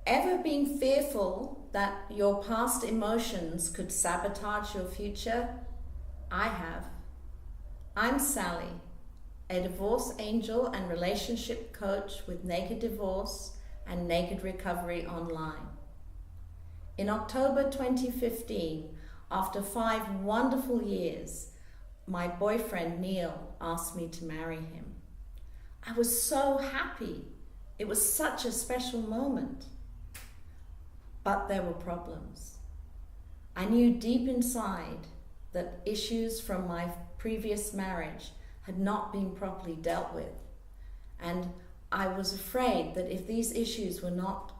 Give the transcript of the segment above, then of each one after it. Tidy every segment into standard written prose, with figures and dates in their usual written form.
Ever been fearful that your past emotions could sabotage your future? I have. I'm Sally, a divorce angel and relationship coach with Naked Divorce and Naked Recovery online. In October 2015, after 5 wonderful years, my boyfriend Neil asked me to marry him. I was so happy. It was such a special moment. But there were problems. I knew deep inside that issues from my previous marriage had not been properly dealt with. And I was afraid that if these issues were not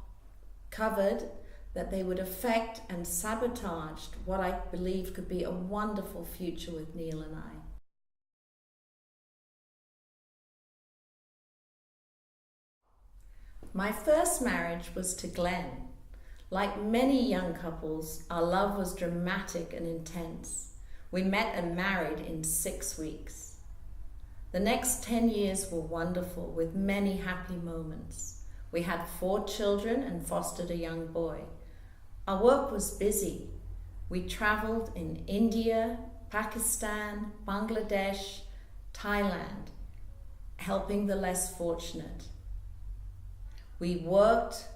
covered, that they would affect and sabotage what I believed could be a wonderful future with Neil and I. My first marriage was to Glenn. Like many young couples, our love was dramatic and intense. We met and married in 6 weeks. The next 10 years were wonderful, with many happy moments. We had 4 children and fostered a young boy. Our work was busy. We traveled in India, Pakistan, Bangladesh, Thailand, helping the less fortunate. We worked,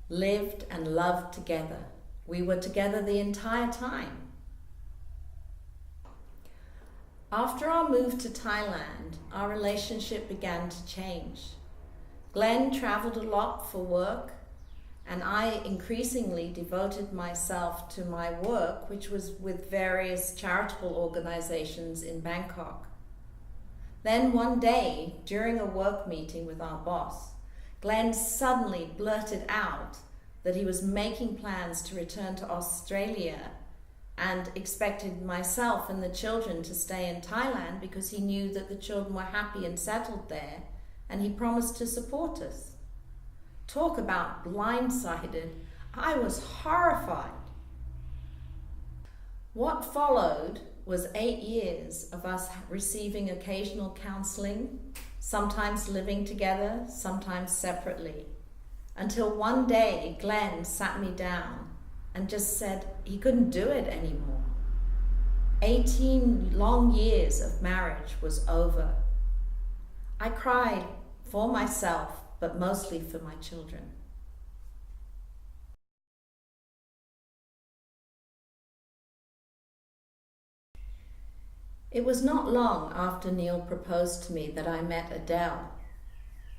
lived and loved together. We were together the entire time. After our move to Thailand, our relationship began to change. Glenn traveled a lot for work, and I increasingly devoted myself to my work, which was with various charitable organizations in Bangkok. Then one day, during a work meeting with our boss, Glenn suddenly blurted out that he was making plans to return to Australia and expected myself and the children to stay in Thailand because he knew that the children were happy and settled there, and he promised to support us. Talk about blindsided. I was horrified. What followed was 8 years of us receiving occasional counseling, sometimes living together, sometimes separately, until one day Glenn sat me down and just said he couldn't do it anymore. 18 long years of marriage was over. I cried for myself, but mostly for my children. It was not long after Neil proposed to me that I met Adele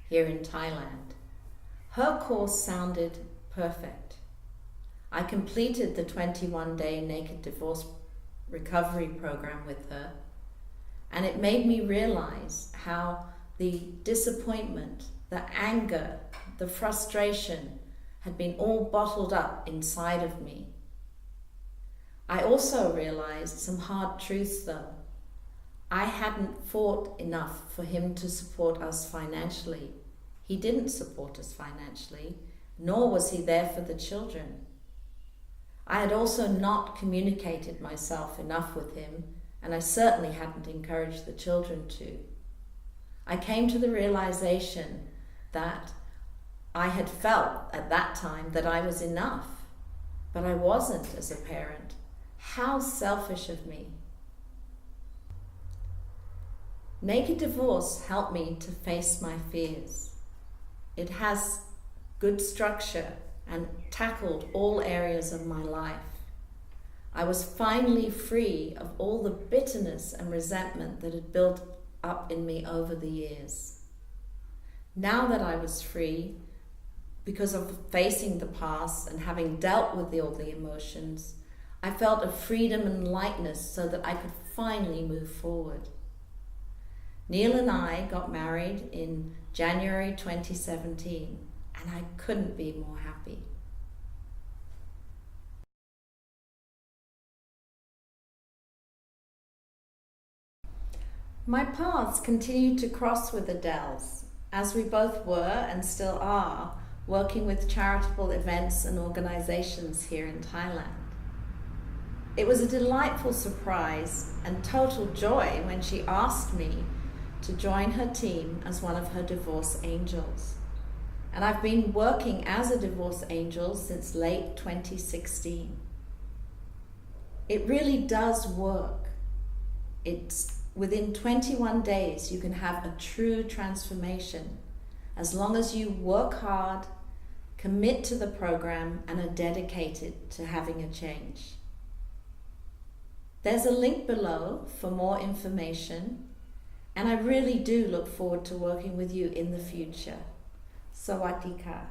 here in Thailand. Her course sounded perfect. I completed the 21-day Naked Divorce Recovery program with her, and it made me realize how the disappointment, the anger, the frustration had been all bottled up inside of me. I also realized some hard truths though. I hadn't fought enough for him to support us financially. He didn't support us financially, nor was he there for the children. I had also not communicated myself enough with him, and I certainly hadn't encouraged the children to. I came to the realization that I had felt at that time that I was enough, but I wasn't as a parent. How selfish of me. Naked Divorce helped me to face my fears. It has good structure and tackled all areas of my life. I was finally free of all the bitterness and resentment that had built up in me over the years. Now that I was free, because of facing the past and having dealt with all the emotions, I felt a freedom and lightness so that I could finally move forward. Neil and I got married in January 2017, and I couldn't be more happy. My paths continued to cross with Adele's, as we both were and still are working with charitable events and organizations here in Thailand. It was a delightful surprise and total joy when she asked me to join her team as one of her divorce angels. And I've been working as a divorce angel since late 2016. It really does work. It's within 21 days you can have a true transformation as long as you work hard, commit to the program, and are dedicated to having a change. There's a link below for more information, and I really do look forward to working with you in the future. Sawadee ka.